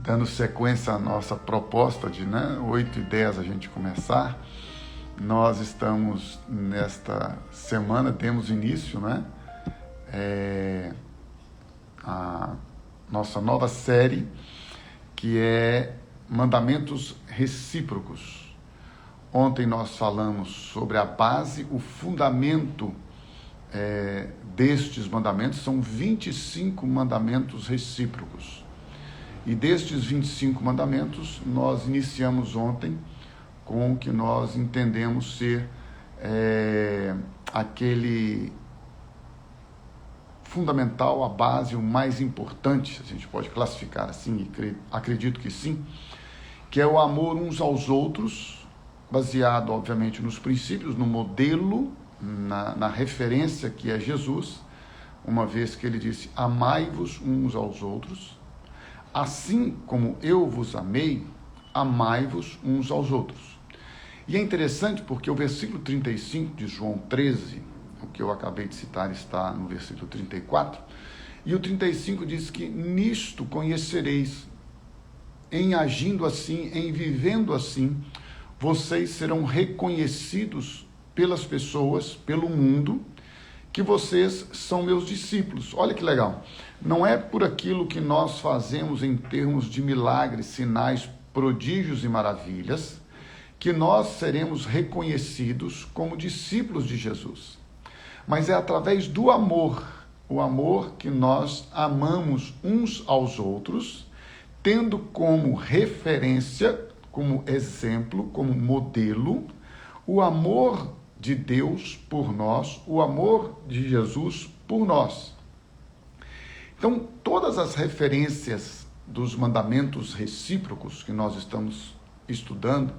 Dando sequência à nossa proposta de 8h10 a gente começar, nós estamos nesta semana, temos início, a nossa nova série, que é Mandamentos Recíprocos. Ontem nós falamos sobre a base, o fundamento destes mandamentos, são 25 mandamentos recíprocos. E destes 25 mandamentos, nós iniciamos ontem com o que nós entendemos ser aquele fundamental, a base, o mais importante, a gente pode classificar assim, e acredito que sim, que é o amor uns aos outros, baseado, obviamente, nos princípios, no modelo, na referência que é Jesus, uma vez que ele disse, amai-vos uns aos outros, assim como eu vos amei, amai-vos uns aos outros. E é interessante porque o versículo 35 de João 13, o que eu acabei de citar está no versículo 34, e o 35 diz que nisto conhecereis, em agindo assim, em vivendo assim, vocês serão reconhecidos pelas pessoas, pelo mundo, que vocês são meus discípulos. Olha que legal. Não é por aquilo que nós fazemos em termos de milagres, sinais, prodígios e maravilhas, que nós seremos reconhecidos como discípulos de Jesus. Mas é através do amor, o amor que nós amamos uns aos outros, tendo como referência, como exemplo, como modelo, o amor de Deus por nós, o amor de Jesus por nós. Então, todas as referências dos mandamentos recíprocos que nós estamos estudando,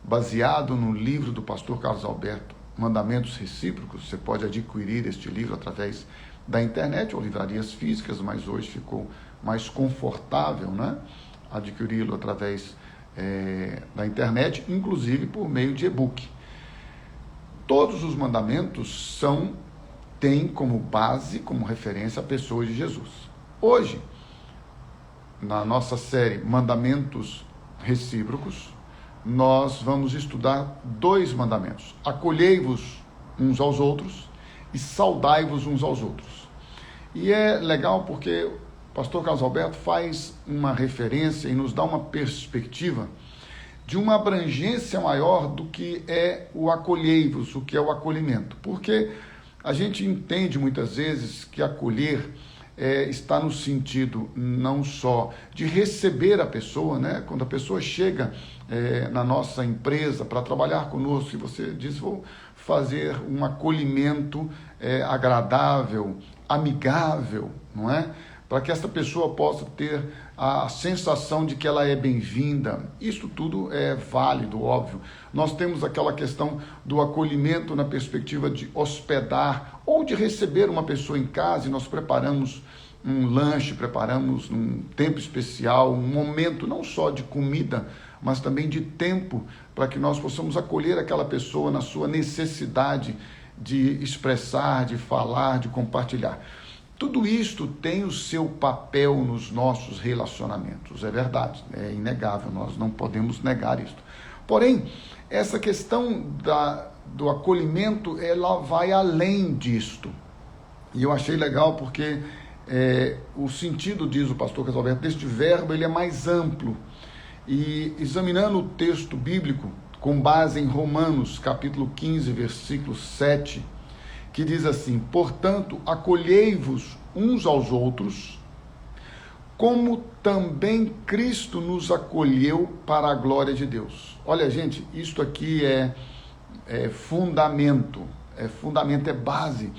baseado no livro do pastor Carlos Alberto, Mandamentos Recíprocos, você pode adquirir este livro através da internet ou livrarias físicas, mas hoje ficou mais confortável, adquiri-lo através da internet, inclusive por meio de e-book. Todos os mandamentos têm como base, como referência, a pessoa de Jesus. Hoje, na nossa série Mandamentos Recíprocos, nós vamos estudar 2 mandamentos. Acolhei-vos uns aos outros e saudai-vos uns aos outros. E é legal porque o pastor Carlos Alberto faz uma referência e nos dá uma perspectiva de uma abrangência maior do que é o acolhei-vos, o que é o acolhimento. Porque a gente entende muitas vezes que acolher está no sentido não só de receber a pessoa, quando a pessoa chega na nossa empresa para trabalhar conosco, e você diz, vou fazer um acolhimento agradável, amigável, não é? Para que essa pessoa possa ter a sensação de que ela é bem-vinda. Isso tudo é válido, óbvio. Nós temos aquela questão do acolhimento na perspectiva de hospedar ou de receber uma pessoa em casa, e nós preparamos um lanche, preparamos um tempo especial, um momento não só de comida, mas também de tempo, para que nós possamos acolher aquela pessoa na sua necessidade de expressar, de falar, de compartilhar. Tudo isto tem o seu papel nos nossos relacionamentos, é verdade, é inegável, nós não podemos negar isso. Porém, essa questão do acolhimento, ela vai além disto. E eu achei legal porque o sentido, diz o pastor Carlos Alberto, deste verbo, ele é mais amplo. E examinando o texto bíblico, com base em Romanos, capítulo 15, versículo 7, que diz assim, portanto, acolhei-vos uns aos outros, como também Cristo nos acolheu para a glória de Deus. Olha, gente, isto aqui é fundamento, é base.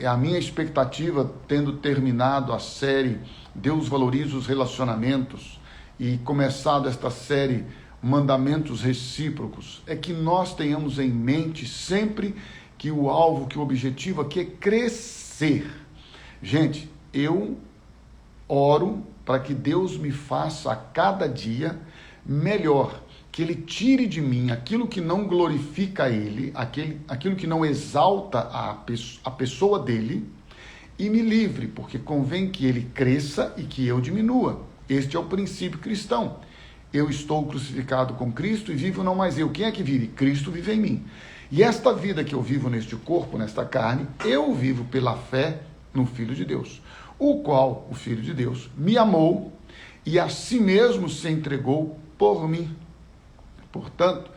A minha expectativa, tendo terminado a série Deus Valoriza os Relacionamentos e começado esta série Mandamentos Recíprocos, é que nós tenhamos em mente sempre que o alvo, que o objetivo aqui é crescer. Gente, eu oro para que Deus me faça a cada dia melhor, que Ele tire de mim aquilo que não glorifica Ele, aquilo que não exalta a pessoa dele, e me livre, porque convém que Ele cresça e que eu diminua. Este é o princípio cristão. Eu estou crucificado com Cristo e vivo não mais eu. Quem é que vive? Cristo vive em mim. E esta vida que eu vivo neste corpo, nesta carne, eu vivo pela fé no Filho de Deus, o qual, o Filho de Deus, me amou e a si mesmo se entregou por mim. Portanto,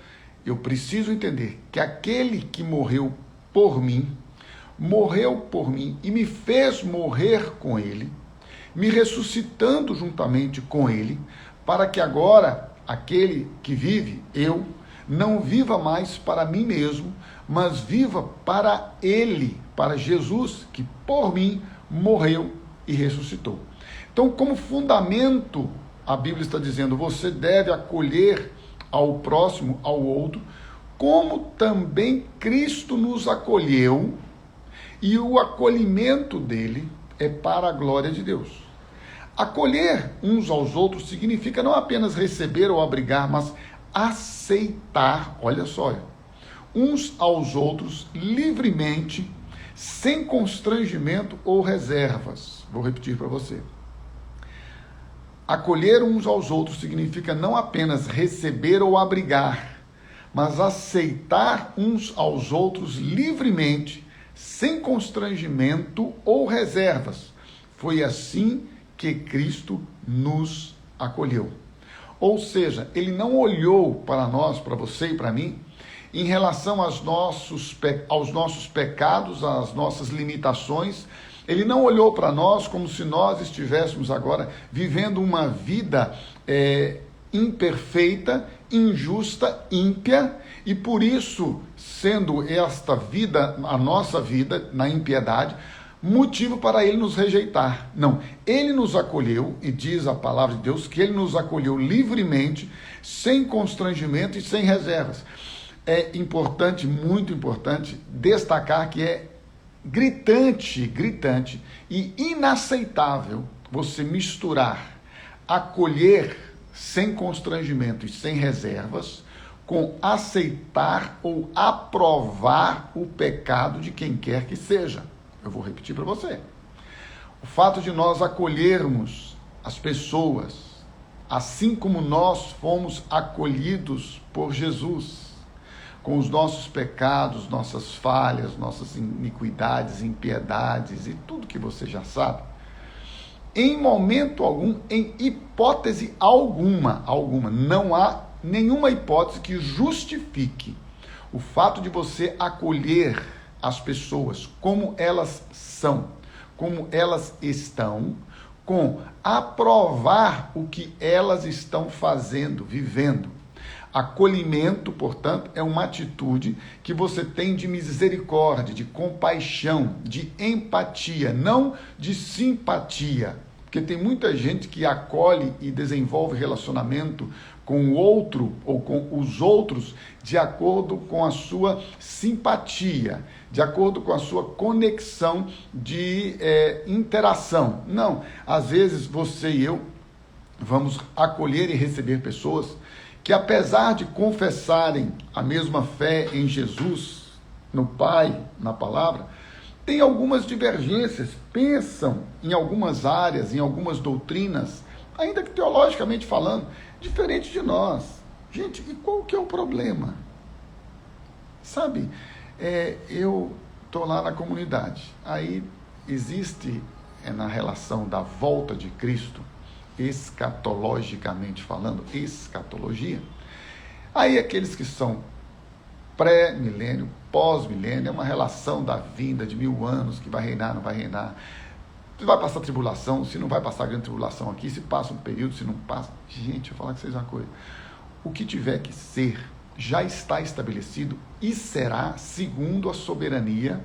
eu preciso entender que aquele que morreu por mim e me fez morrer com ele, me ressuscitando juntamente com ele, para que agora aquele que vive, eu, não viva mais para mim mesmo, mas viva para ele, para Jesus, que por mim morreu e ressuscitou. Então, como fundamento, a Bíblia está dizendo, você deve acolher ao próximo, ao outro, como também Cristo nos acolheu, e o acolhimento dele é para a glória de Deus. Acolher uns aos outros significa não apenas receber ou abrigar, mas aceitar, olha só, uns aos outros livremente, sem constrangimento ou reservas. Vou repetir para você. Acolher uns aos outros significa não apenas receber ou abrigar, mas aceitar uns aos outros livremente, sem constrangimento ou reservas. Foi assim que Cristo nos acolheu. Ou seja, ele não olhou para nós, para você e para mim, em relação aos nossos pecados, às nossas limitações. Ele não olhou para nós como se nós estivéssemos agora vivendo uma vida imperfeita, injusta, ímpia, e por isso, sendo esta vida, a nossa vida, na impiedade, motivo para ele nos rejeitar. Não, ele nos acolheu, e diz a palavra de Deus que ele nos acolheu livremente, sem constrangimento e sem reservas. É importante, muito importante, destacar que é gritante e inaceitável você misturar acolher sem constrangimento e sem reservas com aceitar ou aprovar o pecado de quem quer que seja. Eu vou repetir para você. O fato de nós acolhermos as pessoas, assim como nós fomos acolhidos por Jesus, com os nossos pecados, nossas falhas, nossas iniquidades, impiedades e tudo que você já sabe, em momento algum, em hipótese alguma, não há nenhuma hipótese que justifique o fato de você acolher as pessoas como elas são, como elas estão, com aprovar o que elas estão fazendo, vivendo. Acolhimento, portanto, é uma atitude que você tem de misericórdia, de compaixão, de empatia, não de simpatia. Porque tem muita gente que acolhe e desenvolve relacionamento com o outro ou com os outros de acordo com a sua simpatia, de acordo com a sua conexão de interação. Não, às vezes você e eu vamos acolher e receber pessoas que, apesar de confessarem a mesma fé em Jesus, no Pai, na palavra, têm algumas divergências, pensam em algumas áreas, em algumas doutrinas, ainda que teologicamente falando, diferente de nós. Gente, e qual que é o problema? Sabe, eu estou lá na comunidade, aí existe na relação da volta de Cristo, escatologicamente falando, escatologia, aí aqueles que são pré-milênio, pós-milênio, é uma relação da vinda de 1000 anos, que vai reinar, não vai reinar, se vai passar tribulação, se não vai passar grande tribulação aqui, se passa um período, se não passa. Gente, eu vou falar com vocês uma coisa, o que tiver que ser, já está estabelecido e será segundo a soberania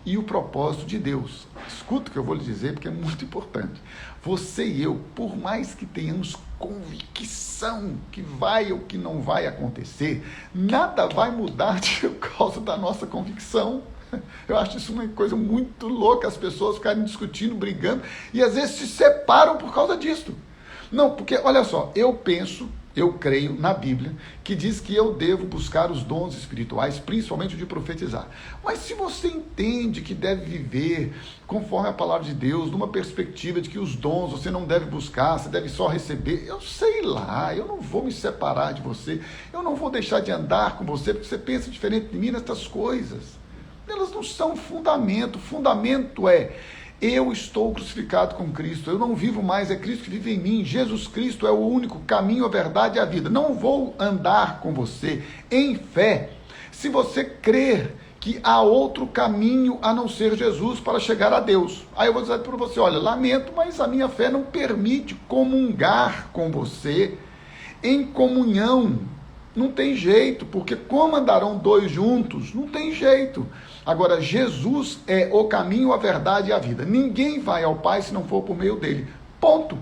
e o propósito de Deus. Escuta o que eu vou lhe dizer, porque é muito importante. Você e eu, por mais que tenhamos convicção que vai ou que não vai acontecer, nada vai mudar por causa da nossa convicção. Eu acho isso uma coisa muito louca, as pessoas ficarem discutindo, brigando, e às vezes se separam por causa disso. Não, porque, olha só, eu penso eu creio na Bíblia, que diz que eu devo buscar os dons espirituais, principalmente o de profetizar. Mas se você entende que deve viver conforme a palavra de Deus, numa perspectiva de que os dons você não deve buscar, você deve só receber, eu sei lá, eu não vou me separar de você, eu não vou deixar de andar com você, porque você pensa diferente de mim nessas coisas. Elas não são fundamento. Fundamento é: eu estou crucificado com Cristo, eu não vivo mais, é Cristo que vive em mim, Jesus Cristo é o único caminho, a verdade e a vida. Não vou andar com você em fé se você crer que há outro caminho a não ser Jesus para chegar a Deus. Aí eu vou dizer para você: olha, lamento, mas a minha fé não permite comungar com você em comunhão. Não tem jeito, porque como andarão dois juntos? Não tem jeito. Agora, Jesus é o caminho, a verdade e a vida. Ninguém vai ao Pai se não for por meio dele. Ponto.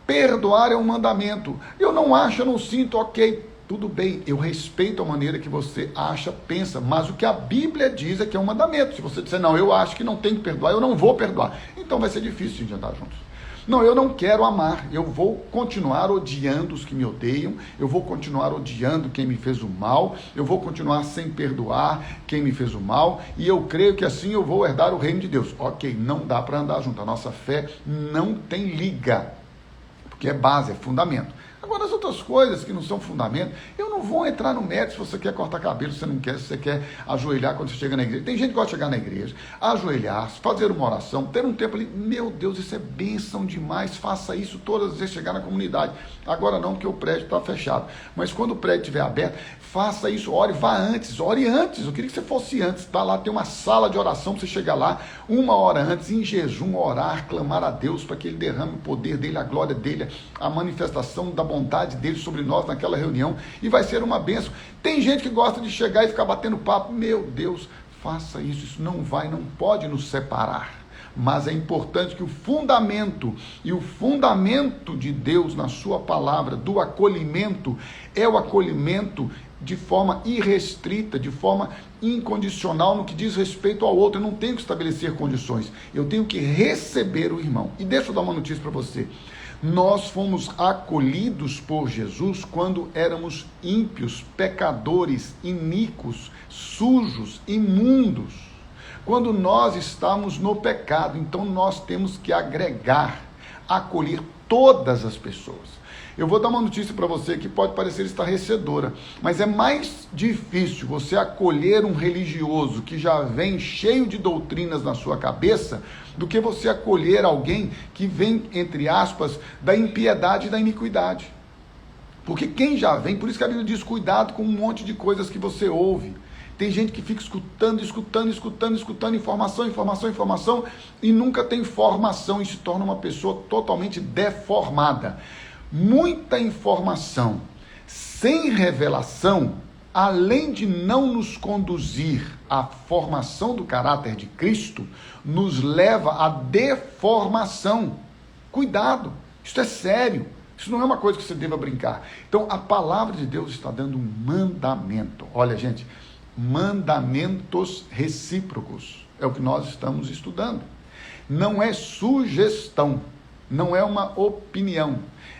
Perdoar é um mandamento. Eu não acho, eu não sinto, ok. Tudo bem, eu respeito a maneira que você acha, pensa, mas o que a Bíblia diz é que é um mandamento. Se você disser: não, eu acho que não tem que perdoar, eu não vou perdoar, então vai ser difícil de andar juntos. Não, eu não quero amar, eu vou continuar odiando os que me odeiam, eu vou continuar odiando quem me fez o mal, eu vou continuar sem perdoar quem me fez o mal, e eu creio que assim eu vou herdar o reino de Deus. Ok, não dá para andar junto, a nossa fé não tem liga, porque é base, é fundamento. Agora, as outras coisas que não são fundamento, eu não vou entrar no mérito se você quer cortar cabelo, se você não quer, se você quer ajoelhar quando você chega na igreja. Tem gente que gosta de chegar na igreja, ajoelhar, fazer uma oração, ter um tempo ali. Meu Deus, isso é bênção demais, faça isso todas as vezes chegar na comunidade. Agora não, porque o prédio está fechado. Mas quando o prédio estiver aberto, faça isso, ore, vá antes, ore antes. Eu queria que você fosse antes, tá lá, tem uma sala de oração para você chegar lá, 1 hora antes, em jejum, orar, clamar a Deus para que Ele derrame o poder dEle, a glória dEle, a manifestação da vontade dele sobre nós naquela reunião, e vai ser uma bênção. Tem gente que gosta de chegar e ficar batendo papo. Meu Deus, faça isso, isso não vai, não pode nos separar. Mas é importante que o fundamento de Deus na sua palavra, do acolhimento, é o acolhimento de forma irrestrita, de forma incondicional no que diz respeito ao outro. Eu não tenho que estabelecer condições, eu tenho que receber o irmão. E deixa eu dar uma notícia para você. Nós fomos acolhidos por Jesus quando éramos ímpios, pecadores, iníquos, sujos, imundos. Quando nós estamos no pecado, então nós temos que agregar, acolher todas as pessoas. Eu vou dar uma notícia para você que pode parecer estarrecedora, mas é mais difícil você acolher um religioso que já vem cheio de doutrinas na sua cabeça do que você acolher alguém que vem, entre aspas, da impiedade e da iniquidade. Porque quem já vem, por isso que a Bíblia diz: cuidado com um monte de coisas que você ouve. Tem gente que fica escutando, informação, e nunca tem formação, e se torna uma pessoa totalmente deformada. Muita informação sem revelação, além de não nos conduzir à formação do caráter de Cristo, nos leva à deformação. Cuidado, isso é sério, isso não é uma coisa que você deva brincar. Então, a palavra de Deus está dando um mandamento. Olha, gente, mandamentos recíprocos é o que nós estamos estudando. Não é sugestão, não é uma opinião,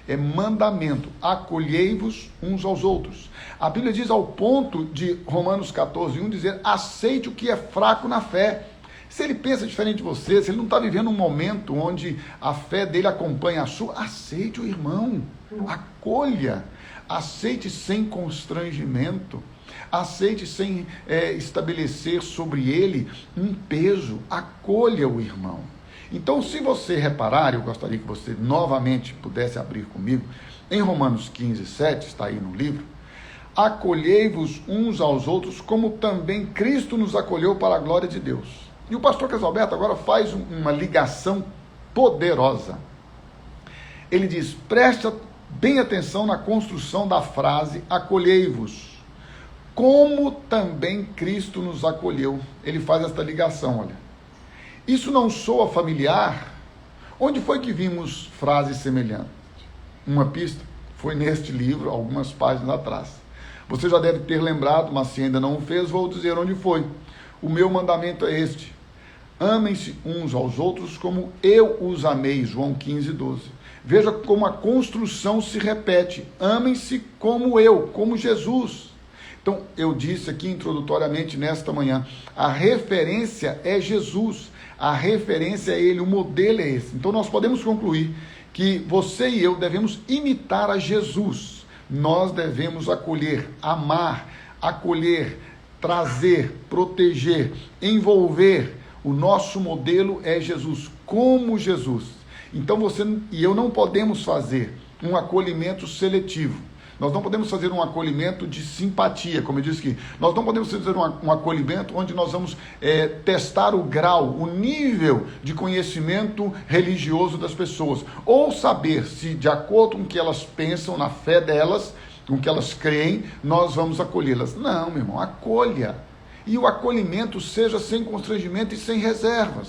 é mandamento. Acolhei-vos uns aos outros. A Bíblia diz, ao ponto de Romanos 14:1 dizer: aceite o que é fraco na fé. Se ele pensa diferente de você, se ele não está vivendo um momento onde a fé dele acompanha a sua, aceite o irmão, acolha, aceite sem constrangimento, aceite sem estabelecer sobre ele um peso, acolha o irmão. Então, se você reparar, eu gostaria que você novamente pudesse abrir comigo, em Romanos 15:7, está aí no livro: acolhei-vos uns aos outros, como também Cristo nos acolheu para a glória de Deus. E o pastor Casalberto agora faz uma ligação poderosa. Ele diz: presta bem atenção na construção da frase acolhei-vos, como também Cristo nos acolheu. Ele faz esta ligação, olha. Isso não soa familiar? Onde foi que vimos frases semelhantes? Uma pista foi neste livro, algumas páginas atrás. Você já deve ter lembrado, mas se ainda não o fez, vou dizer onde foi. O meu mandamento é este: amem-se uns aos outros como eu os amei, João 15:12. Veja como a construção se repete. Amem-se como eu, como Jesus. Então, eu disse aqui introdutoriamente nesta manhã, a referência é Jesus. A referência é Ele, o modelo é esse. Então, nós podemos concluir que você e eu devemos imitar a Jesus. Nós devemos acolher, amar, acolher, trazer, proteger, envolver. O nosso modelo é Jesus, como Jesus. Então você e eu não podemos fazer um acolhimento seletivo. Nós não podemos fazer um acolhimento de simpatia, como eu disse aqui. Nós não podemos fazer um acolhimento onde nós vamos testar o grau, o nível de conhecimento religioso das pessoas. Ou saber se, de acordo com o que elas pensam, na fé delas, com o que elas creem, nós vamos acolhê-las. Não, meu irmão, acolha. E o acolhimento seja sem constrangimento e sem reservas.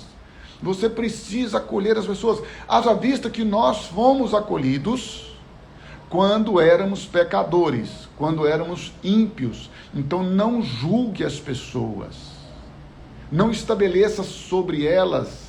Você precisa acolher as pessoas. Haja vista que nós fomos acolhidos quando éramos pecadores, quando éramos ímpios. Então não julgue as pessoas. Não estabeleça sobre elas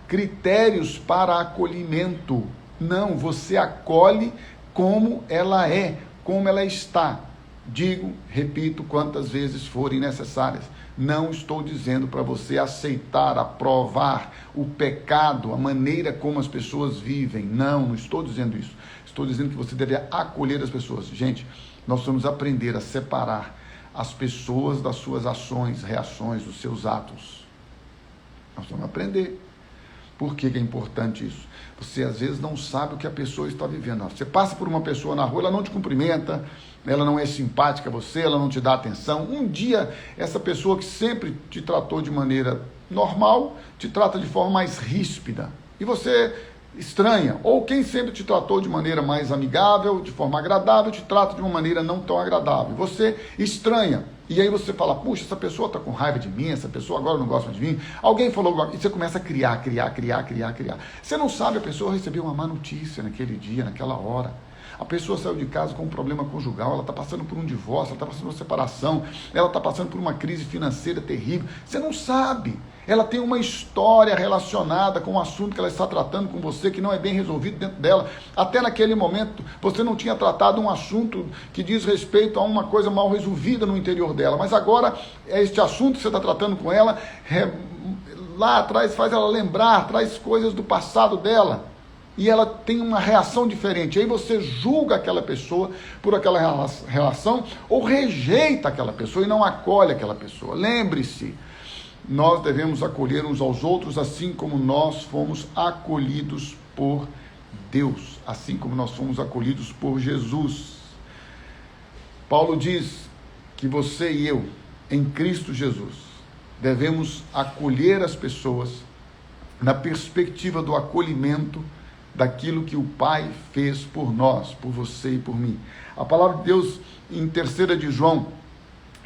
critérios para acolhimento. Não, você acolhe como ela é, como ela está. Digo, repito, quantas vezes forem necessárias. Não estou dizendo para você aceitar, aprovar o pecado, a maneira como as pessoas vivem. Não estou dizendo isso. Estou dizendo que você deve acolher as pessoas. Gente, nós vamos aprender a separar as pessoas das suas ações, reações, dos seus atos. Nós vamos aprender. Por que é importante isso? Você às vezes não sabe o que a pessoa está vivendo. Você passa por uma pessoa na rua, ela não te cumprimenta, ela não é simpática a você, ela não te dá atenção. Um dia, essa pessoa que sempre te tratou de maneira normal, te trata de forma mais ríspida. E você estranha. Ou quem sempre te tratou de maneira mais amigável, de forma agradável, te trata de uma maneira não tão agradável. Você estranha. E aí você fala, puxa, essa pessoa está com raiva de mim, essa pessoa agora não gosta de mim. Alguém falou, e você começa a criar. Você não sabe, a pessoa recebeu uma má notícia naquele dia, naquela hora. A pessoa saiu de casa com um problema conjugal, ela está passando por um divórcio, ela está passando por uma separação, ela está passando por uma crise financeira terrível. Você não sabe. Ela tem uma história relacionada com o assunto que ela está tratando com você, que não é bem resolvido dentro dela. Até naquele momento, você não tinha tratado um assunto que diz respeito a uma coisa mal resolvida no interior dela. Mas agora, este assunto que você está tratando com ela, lá atrás faz ela lembrar, traz coisas do passado dela. E ela tem uma reação diferente. Aí você julga aquela pessoa por aquela relação ou rejeita aquela pessoa e não acolhe aquela pessoa. Lembre-se, nós devemos acolher uns aos outros assim como nós fomos acolhidos por Deus, assim como nós fomos acolhidos por Jesus. Paulo diz que você e eu, em Cristo Jesus, devemos acolher as pessoas na perspectiva do acolhimento daquilo que o Pai fez por nós, por você e por mim. A palavra de Deus em 3 de João,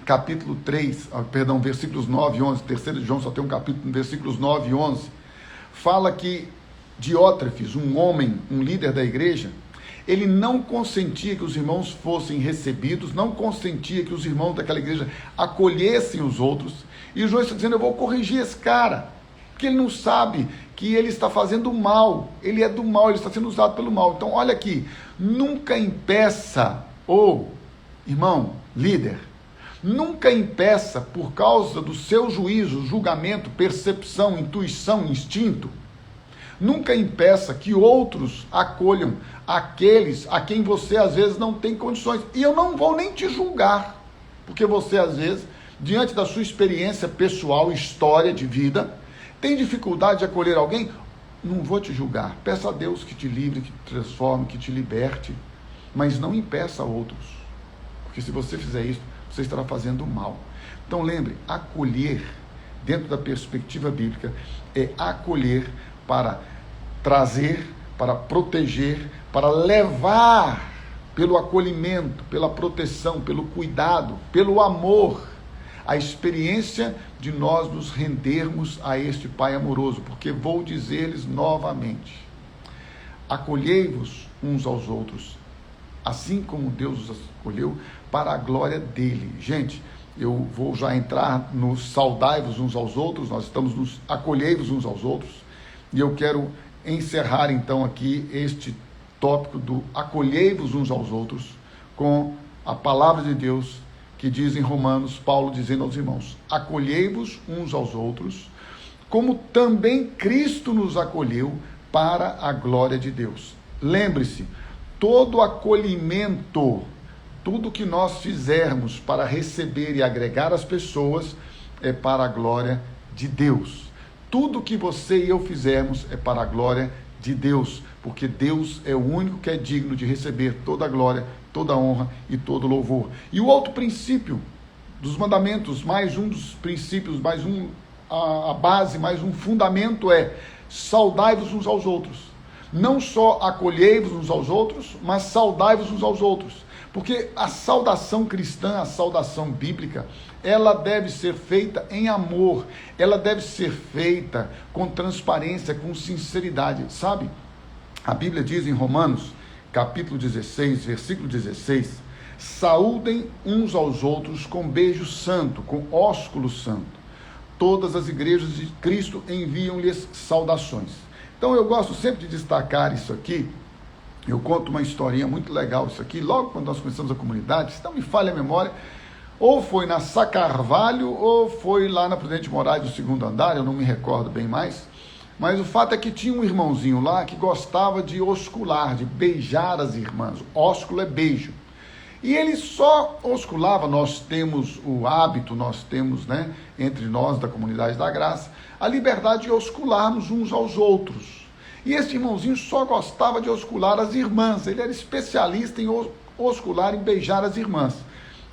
capítulo 3, versículos 9 e 11, 3 de João só tem um capítulo, versículos 9 e 11, fala que Diótrefes, um homem, um líder da igreja, ele não consentia que os irmãos fossem recebidos, não consentia que os irmãos daquela igreja acolhessem os outros, e João está dizendo, eu vou corrigir esse cara, porque ele não sabe que ele está fazendo mal, ele é do mal, ele está sendo usado pelo mal. Então olha aqui, nunca impeça, irmão, líder, nunca impeça por causa do seu juízo, julgamento, percepção, intuição, instinto, nunca impeça que outros acolham aqueles a quem você às vezes não tem condições. E eu não vou nem te julgar, porque você às vezes, diante da sua experiência pessoal, história de vida, tem dificuldade de acolher alguém? Não vou te julgar. Peça a Deus que te livre, que te transforme, que te liberte. Mas não impeça outros. Porque se você fizer isso, você estará fazendo mal. Então lembre, acolher, dentro da perspectiva bíblica, é acolher para trazer, para proteger, para levar pelo acolhimento, pela proteção, pelo cuidado, pelo amor, a experiência de nós nos rendermos a este Pai amoroso, porque vou dizer-lhes novamente, acolhei-vos uns aos outros, assim como Deus os acolheu, para a glória dele. Gente, eu vou já entrar no saudai-vos uns aos outros, nós estamos nos acolhei-vos uns aos outros, e eu quero encerrar então aqui este tópico do acolhei-vos uns aos outros com a palavra de Deus que diz em Romanos, Paulo dizendo aos irmãos, acolhei-vos uns aos outros, como também Cristo nos acolheu para a glória de Deus. Lembre-se, todo acolhimento, tudo que nós fizermos para receber e agregar as pessoas é para a glória de Deus. Tudo que você e eu fizermos é para a glória de Deus, porque Deus é o único que é digno de receber toda a glória, toda a honra e todo o louvor. E o outro princípio dos mandamentos, mais um dos princípios, mais um, a base, mais um fundamento é saudai-vos uns aos outros. Não só acolhei-vos uns aos outros, mas saudai-vos uns aos outros. Porque a saudação cristã, a saudação bíblica, ela deve ser feita em amor, ela deve ser feita com transparência, com sinceridade, sabe? A Bíblia diz em Romanos, capítulo 16, versículo 16, saúdem uns aos outros com beijo santo, com ósculo santo. Todas as igrejas de Cristo enviam-lhes saudações. Então eu gosto sempre de destacar isso aqui. Eu conto uma historinha muito legal isso aqui, logo quando nós começamos a comunidade, se não me falha a memória, ou foi na Sá Carvalho, ou foi lá na Presidente Moraes do segundo andar, eu não me recordo bem mais, mas o fato é que tinha um irmãozinho lá que gostava de oscular, de beijar as irmãs, ósculo é beijo, e ele só osculava, nós temos o hábito, nós temos, né, entre nós da comunidade da graça, a liberdade de oscularmos uns aos outros. E esse irmãozinho só gostava de oscular as irmãs, ele era especialista em oscular, em beijar as irmãs.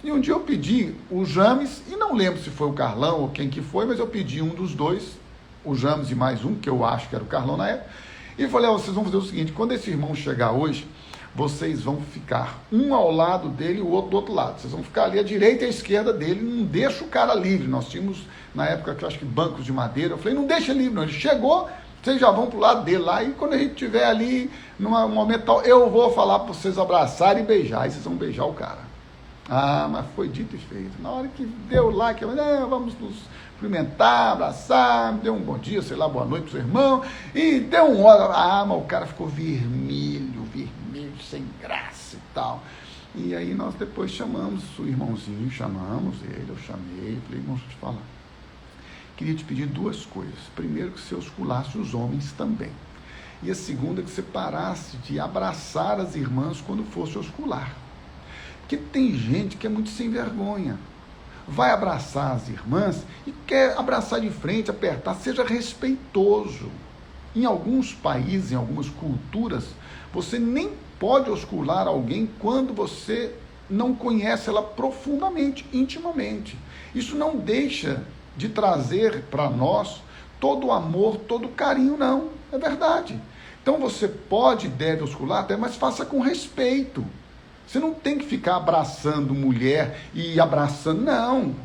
E um dia eu pedi o James, e não lembro se foi o Carlão ou quem que foi, mas eu pedi um dos dois, o James e mais um, que eu acho que era o Carlão na época, e falei, vocês vão fazer o seguinte, quando esse irmão chegar hoje, vocês vão ficar um ao lado dele e o outro do outro lado. Vocês vão ficar ali à direita e à esquerda dele, não deixa o cara livre. Nós tínhamos, na época, que eu acho que bancos de madeira, eu falei, não deixa livre não, ele chegou, vocês já vão para o lado dele lá, e quando a gente estiver ali, num momento tal, eu vou falar para vocês abraçarem e beijar, e vocês vão beijar o cara. Ah, mas foi dito e feito. Na hora que deu lá, que vamos nos cumprimentar, abraçar, deu um bom dia, sei lá, boa noite pro seu irmão, e deu um olho, mas o cara ficou vermelho, sem graça e tal. E aí nós depois chamamos o irmãozinho, chamamos ele, eu chamei, falei, irmão, deixa eu te falar. Queria te pedir duas coisas. Primeiro, que você osculasse os homens também. E a segunda, que você parasse de abraçar as irmãs quando fosse oscular. Porque tem gente que é muito sem vergonha. Vai abraçar as irmãs e quer abraçar de frente, apertar, seja respeitoso. Em alguns países, em algumas culturas, você nem pode oscular alguém quando você não conhece ela profundamente, intimamente. Isso não deixa de trazer para nós todo o amor, todo o carinho, não. É verdade. Então você pode e deve oscular até, mas faça com respeito. Você não tem que ficar abraçando mulher e abraçando, não.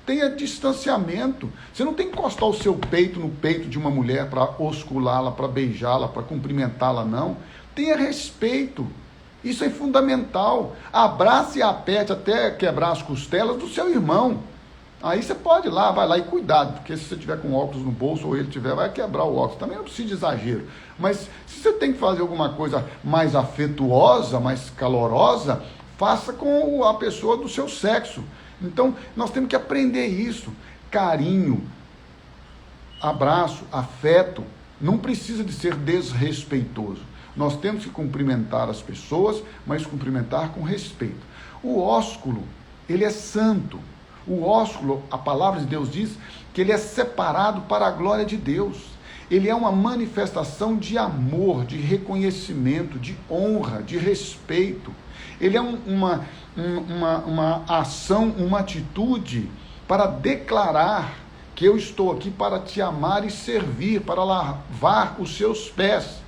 Tenha distanciamento. Você não tem que encostar o seu peito no peito de uma mulher para osculá-la, para beijá-la, para cumprimentá-la, não. Tenha respeito. Isso é fundamental. Abrace e aperte até quebrar as costelas do seu irmão. Aí você pode ir lá, vai lá e cuidado, porque se você tiver com óculos no bolso ou ele tiver, vai quebrar o óculos. Também não precisa de exagero. Mas se você tem que fazer alguma coisa mais afetuosa, mais calorosa, faça com a pessoa do seu sexo. Então, nós temos que aprender isso. Carinho, abraço, afeto, não precisa de ser desrespeitoso. Nós temos que cumprimentar as pessoas, mas cumprimentar com respeito. O ósculo, ele é santo. O ósculo, a palavra de Deus diz que ele é separado para a glória de Deus. Ele é uma manifestação de amor, de reconhecimento, de honra, de respeito. Ele é uma ação, uma atitude para declarar que eu estou aqui para te amar e servir, para lavar os seus pés,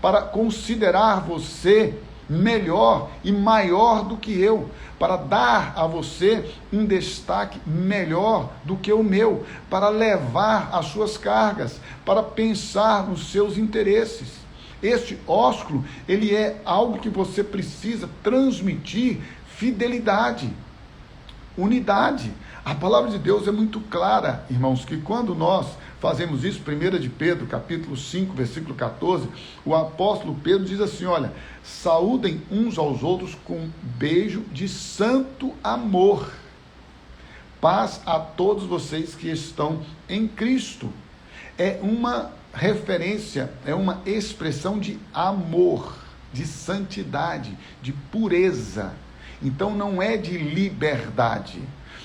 para considerar você melhor e maior do que eu, para dar a você um destaque melhor do que o meu, para levar as suas cargas, para pensar nos seus interesses. Este ósculo, ele é algo que você precisa transmitir fidelidade. unidade. A palavra de Deus é muito clara, irmãos, que quando nós fazemos isso, 1 de Pedro, capítulo 5, versículo 14, o apóstolo Pedro diz assim, olha, saúdem uns aos outros com beijo de santo amor. Paz a todos vocês que estão em Cristo. É uma referência, é uma expressão de amor, de santidade, de pureza. Então não é de liberdade.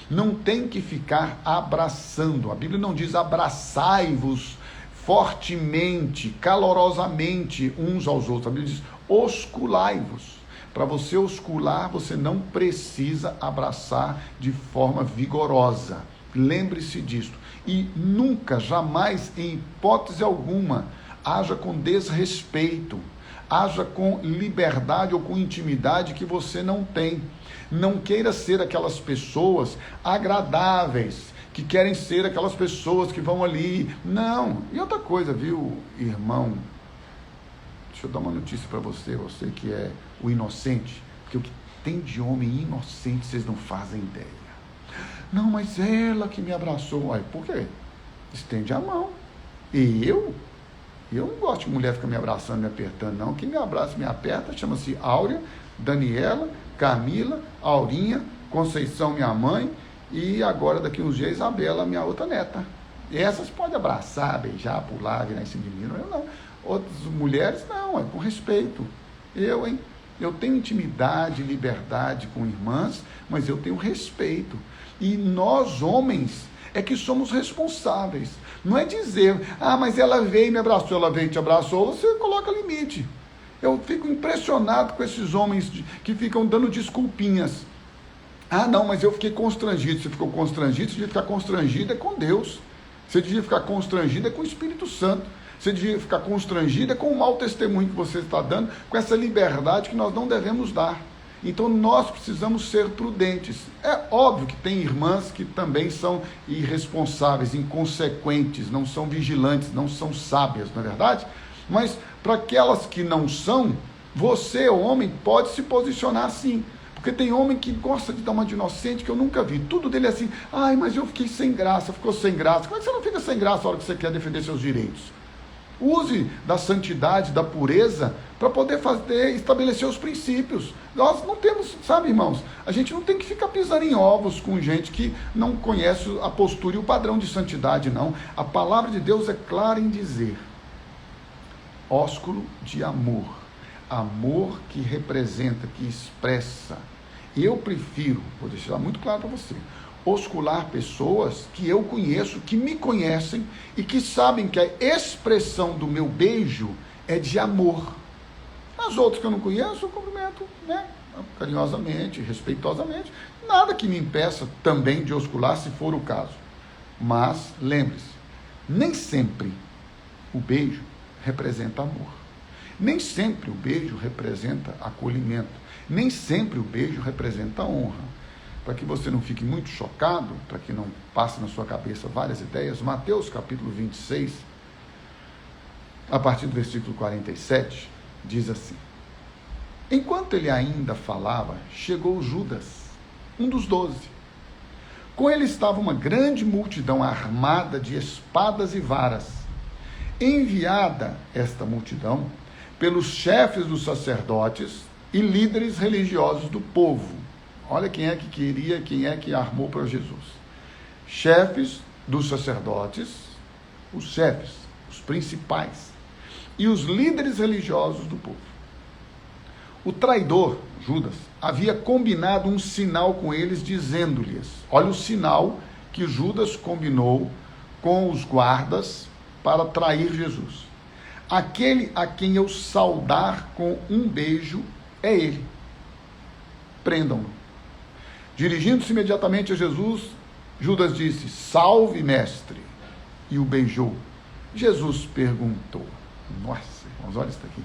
Não tem que ficar abraçando. A Bíblia não diz abraçai-vos fortemente, calorosamente uns aos outros. A Bíblia diz osculai-vos. Para você oscular, você não precisa abraçar de forma vigorosa. Lembre-se disto. E nunca, jamais, em hipótese alguma, haja com desrespeito, haja com liberdade ou com intimidade que você não tem. Não queira ser aquelas pessoas agradáveis, que querem ser aquelas pessoas que vão ali. Não. E outra coisa, viu, irmão? Deixa eu dar uma notícia para você, você que é o inocente, porque o que tem de homem inocente vocês não fazem ideia. Não, mas ela que me abraçou. Ai, por quê? Estende a mão. E eu não gosto de mulher ficar me abraçando, me apertando, não. Quem me abraça, me aperta, chama-se Áurea, Daniela, Camila, Aurinha, Conceição, minha mãe, e agora, daqui uns dias, Isabela, minha outra neta. E essas podem abraçar, beijar, pular, virar em cima de mim. Eu não. Outras mulheres, não, é com respeito. Eu tenho intimidade, liberdade com irmãs, mas eu tenho respeito. E nós, homens, é que somos responsáveis. Não é dizer, mas ela veio e me abraçou, ela veio e te abraçou, você coloca limite. Eu fico impressionado com esses homens que ficam dando desculpinhas. Não, mas eu fiquei constrangido. Você ficou constrangido, você devia ficar constrangido é com Deus. Você devia ficar constrangido é com o Espírito Santo. Você devia ficar constrangido é com o mau testemunho que você está dando, com essa liberdade que nós não devemos dar. Então nós precisamos ser prudentes. É óbvio que tem irmãs que também são irresponsáveis, inconsequentes, não são vigilantes, não são sábias, não é verdade? Mas para aquelas que não são, você, homem, pode se posicionar assim. Porque tem homem que gosta de dar uma de inocente que eu nunca vi. Tudo dele é assim, mas eu fiquei sem graça, ficou sem graça. Como é que você não fica sem graça na hora que você quer defender seus direitos? Use da santidade, da pureza, para poder estabelecer os princípios. Nós não temos, sabe, irmãos, a gente não tem que ficar pisando em ovos com gente que não conhece a postura e o padrão de santidade, não. A palavra de Deus é clara em dizer, ósculo de amor, amor que representa, que expressa. Eu prefiro, vou deixar muito claro para você, oscular pessoas que eu conheço, que me conhecem e que sabem que a expressão do meu beijo é de amor. As outras que eu não conheço, eu cumprimento, carinhosamente, respeitosamente. Nada que me impeça também de oscular, se for o caso. Mas, lembre-se, nem sempre o beijo representa amor. Nem sempre o beijo representa acolhimento. Nem sempre o beijo representa honra. Para que você não fique muito chocado, para que não passe na sua cabeça várias ideias, Mateus capítulo 26, a partir do versículo 47, diz assim: enquanto ele ainda falava, chegou Judas, um dos 12. Com ele estava uma grande multidão armada de espadas e varas. Enviada esta multidão pelos chefes dos sacerdotes e líderes religiosos do povo. Olha quem é que queria, quem é que armou para Jesus. Chefes dos sacerdotes, os chefes, os principais, e os líderes religiosos do povo. O traidor, Judas, havia combinado um sinal com eles, dizendo-lhes, olha o sinal que Judas combinou com os guardas para trair Jesus. Aquele a quem eu saudar com um beijo é ele. Prendam-no. Dirigindo-se imediatamente a Jesus, Judas disse, salve, mestre, e o beijou. Jesus perguntou, nossa, irmãos, olha isso aqui,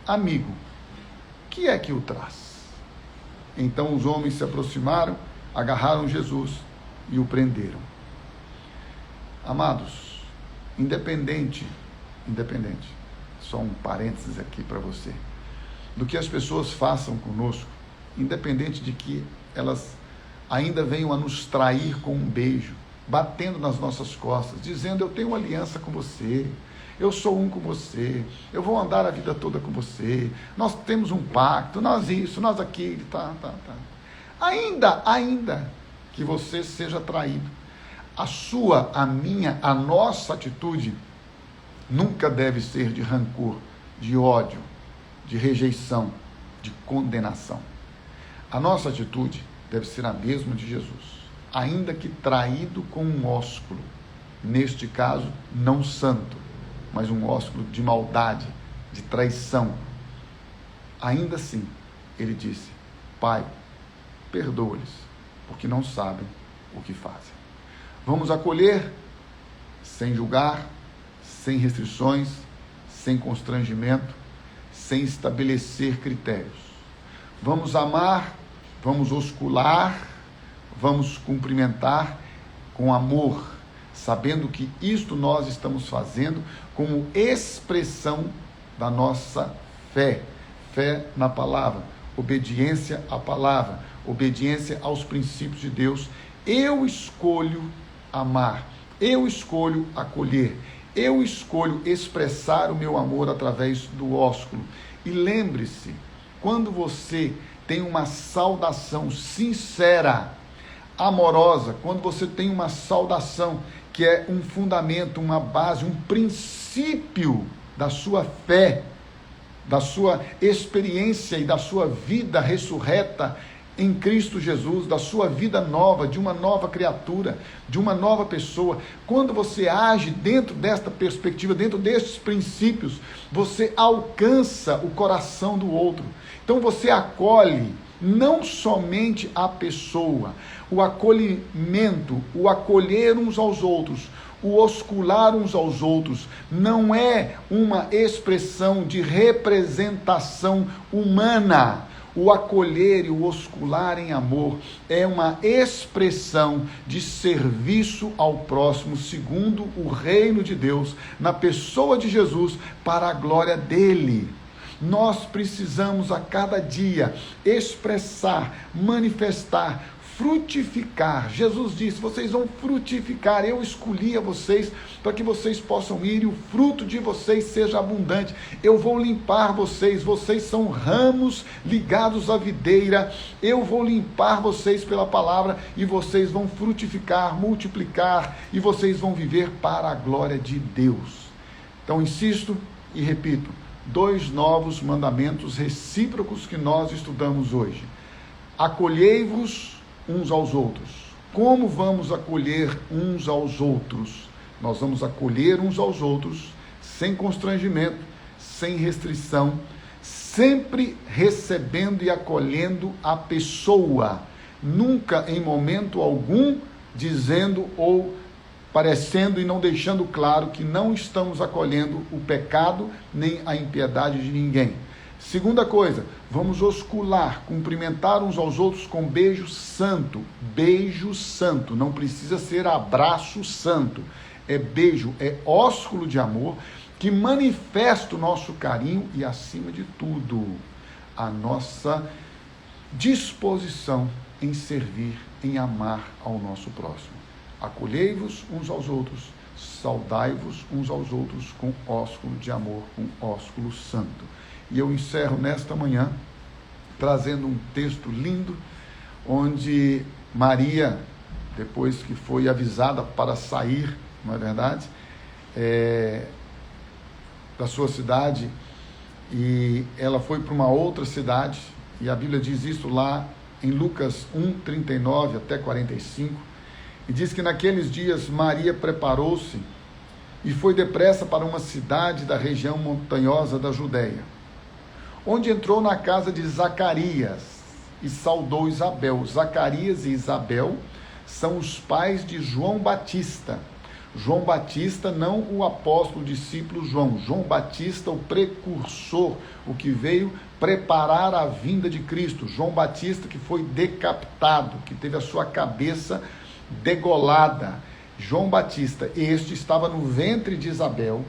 amigo, que é que o traz? Então os homens se aproximaram, agarraram Jesus e o prenderam. Amados, independente, só um parênteses aqui para você, do que as pessoas façam conosco, independente de que elas ainda venham a nos trair com um beijo, batendo nas nossas costas, dizendo: eu tenho uma aliança com você, eu sou um com você, eu vou andar a vida toda com você, nós temos um pacto, nós isso, nós aquilo, tá. Ainda que você seja traído, a sua, a minha, a nossa atitude nunca deve ser de rancor, de ódio, de rejeição, de condenação. A nossa atitude deve ser a mesma de Jesus, ainda que traído com um ósculo, neste caso, não santo, mas um ósculo de maldade, de traição. Ainda assim, ele disse: Pai, perdoa-lhes, porque não sabem o que fazem. Vamos acolher, sem julgar, sem restrições, sem constrangimento, sem estabelecer critérios. Vamos amar, vamos oscular, vamos cumprimentar com amor, sabendo que isto nós estamos fazendo como expressão da nossa fé. Fé na palavra, obediência à palavra, obediência aos princípios de Deus. Eu escolho amar, eu escolho acolher, eu escolho expressar o meu amor através do ósculo. E lembre-se, quando você tem uma saudação sincera, amorosa, quando você tem uma saudação que é um fundamento, uma base, um princípio da sua fé, da sua experiência e da sua vida ressurreta em Cristo Jesus, da sua vida nova, de uma nova criatura, de uma nova pessoa. Quando você age dentro desta perspectiva, dentro destes princípios, você alcança o coração do outro. Então você acolhe não somente a pessoa, o acolhimento, o acolher uns aos outros, o oscular uns aos outros, não é uma expressão de representação humana. O acolher e o oscular em amor é uma expressão de serviço ao próximo, segundo o reino de Deus, na pessoa de Jesus, para a glória dele. Nós precisamos a cada dia expressar, manifestar, frutificar. Jesus disse: vocês vão frutificar, eu escolhi a vocês para que vocês possam ir e o fruto de vocês seja abundante. Eu vou limpar vocês, vocês são ramos ligados à videira, eu vou limpar vocês pela palavra e vocês vão frutificar, multiplicar e vocês vão viver para a glória de Deus. Então insisto e repito, 2 novos mandamentos recíprocos que nós estudamos hoje. Acolhei-vos uns aos outros. Como vamos acolher uns aos outros? Nós vamos acolher uns aos outros sem constrangimento, sem restrição, sempre recebendo e acolhendo a pessoa, nunca em momento algum dizendo ou parecendo e não deixando claro que não estamos acolhendo o pecado nem a impiedade de ninguém. Segunda coisa, vamos oscular, cumprimentar uns aos outros com beijo santo. Beijo santo, não precisa ser abraço santo. É beijo, é ósculo de amor que manifesta o nosso carinho e, acima de tudo, a nossa disposição em servir, em amar ao nosso próximo. Acolhei-vos uns aos outros, saudai-vos uns aos outros com ósculo de amor, com ósculo santo. E eu encerro nesta manhã trazendo um texto lindo, onde Maria, depois que foi avisada para sair, não é verdade, da sua cidade, e ela foi para uma outra cidade, e a Bíblia diz isso lá em Lucas 1, 39 até 45, e diz que naqueles dias Maria preparou-se e foi depressa para uma cidade da região montanhosa da Judéia, onde entrou na casa de Zacarias e saudou Isabel. Zacarias e Isabel são os pais de João Batista. João Batista, não o apóstolo discípulo João. João Batista, o precursor, o que veio preparar a vinda de Cristo. João Batista, que foi decapitado, que teve a sua cabeça degolada. João Batista, este estava no ventre de Isabel,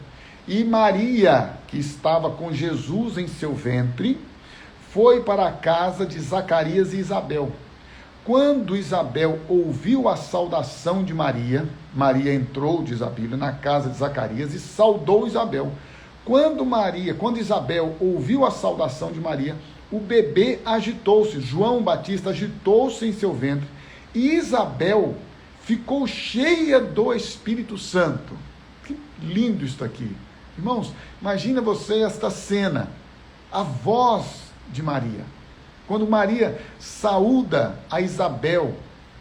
e Maria, que estava com Jesus em seu ventre, foi para a casa de Zacarias e Isabel. Quando Isabel ouviu a saudação de Maria, Maria entrou, diz a Bíblia, na casa de Zacarias e saudou Isabel. Quando Isabel ouviu a saudação de Maria, o bebê agitou-se, João Batista agitou-se em seu ventre, e Isabel ficou cheia do Espírito Santo. Que lindo isso aqui. Irmãos, imagina você esta cena, a voz de Maria. Quando Maria saúda a Isabel,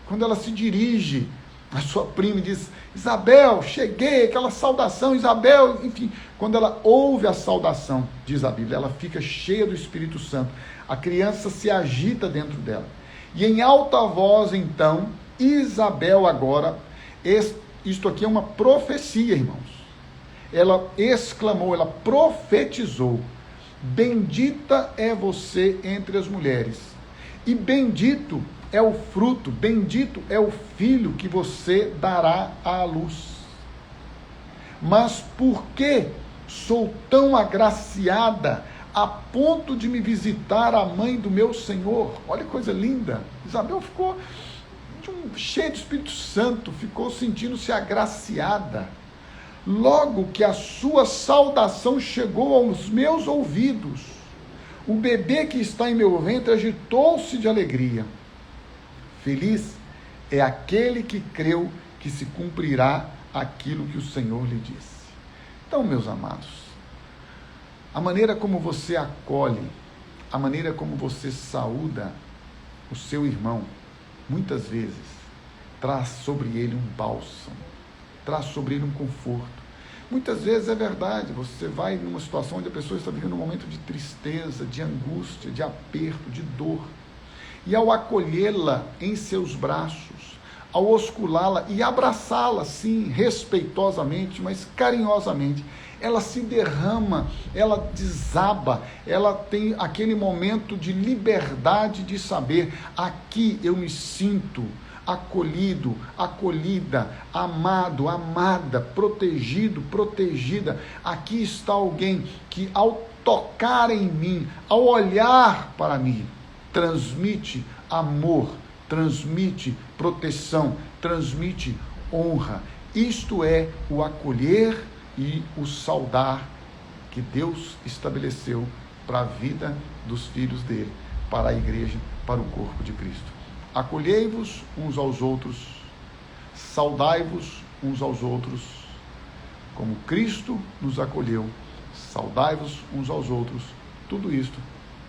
quando ela se dirige à sua prima e diz: Isabel, cheguei, aquela saudação, Isabel, enfim, quando ela ouve a saudação, diz a Bíblia, ela fica cheia do Espírito Santo, a criança se agita dentro dela, e em alta voz, então, Isabel agora, isto aqui é uma profecia, irmãos, ela exclamou, ela profetizou: bendita é você entre as mulheres, e bendito é o fruto, bendito é o filho que você dará à luz. Mas por que sou tão agraciada a ponto de me visitar a mãe do meu Senhor? Olha que coisa linda. Isabel ficou cheia do Espírito Santo, ficou sentindo-se agraciada. Logo que a sua saudação chegou aos meus ouvidos, o bebê que está em meu ventre agitou-se de alegria. Feliz é aquele que creu que se cumprirá aquilo que o Senhor lhe disse. Então, meus amados, a maneira como você acolhe, a maneira como você saúda o seu irmão, muitas vezes traz sobre ele um bálsamo, traz sobre ele um conforto. Muitas vezes é verdade, você vai numa situação onde a pessoa está vivendo um momento de tristeza, de angústia, de aperto, de dor. E ao acolhê-la em seus braços, ao osculá-la e abraçá-la, sim, respeitosamente, mas carinhosamente, ela se derrama, ela desaba, ela tem aquele momento de liberdade de saber: aqui eu me sinto acolhido, acolhida, amado, amada, protegido, protegida. Aqui está alguém que, ao tocar em mim, ao olhar para mim, transmite amor, transmite proteção, transmite honra. Isto é o acolher e o saudar que Deus estabeleceu para a vida dos filhos dele, para a igreja, para o corpo de Cristo. Acolhei-vos uns aos outros, saudai-vos uns aos outros, como Cristo nos acolheu, saudai-vos uns aos outros, tudo isto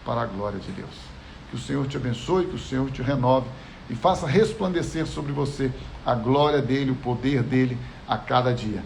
para a glória de Deus. Que o Senhor te abençoe, que o Senhor te renove e faça resplandecer sobre você a glória dele, o poder dele a cada dia.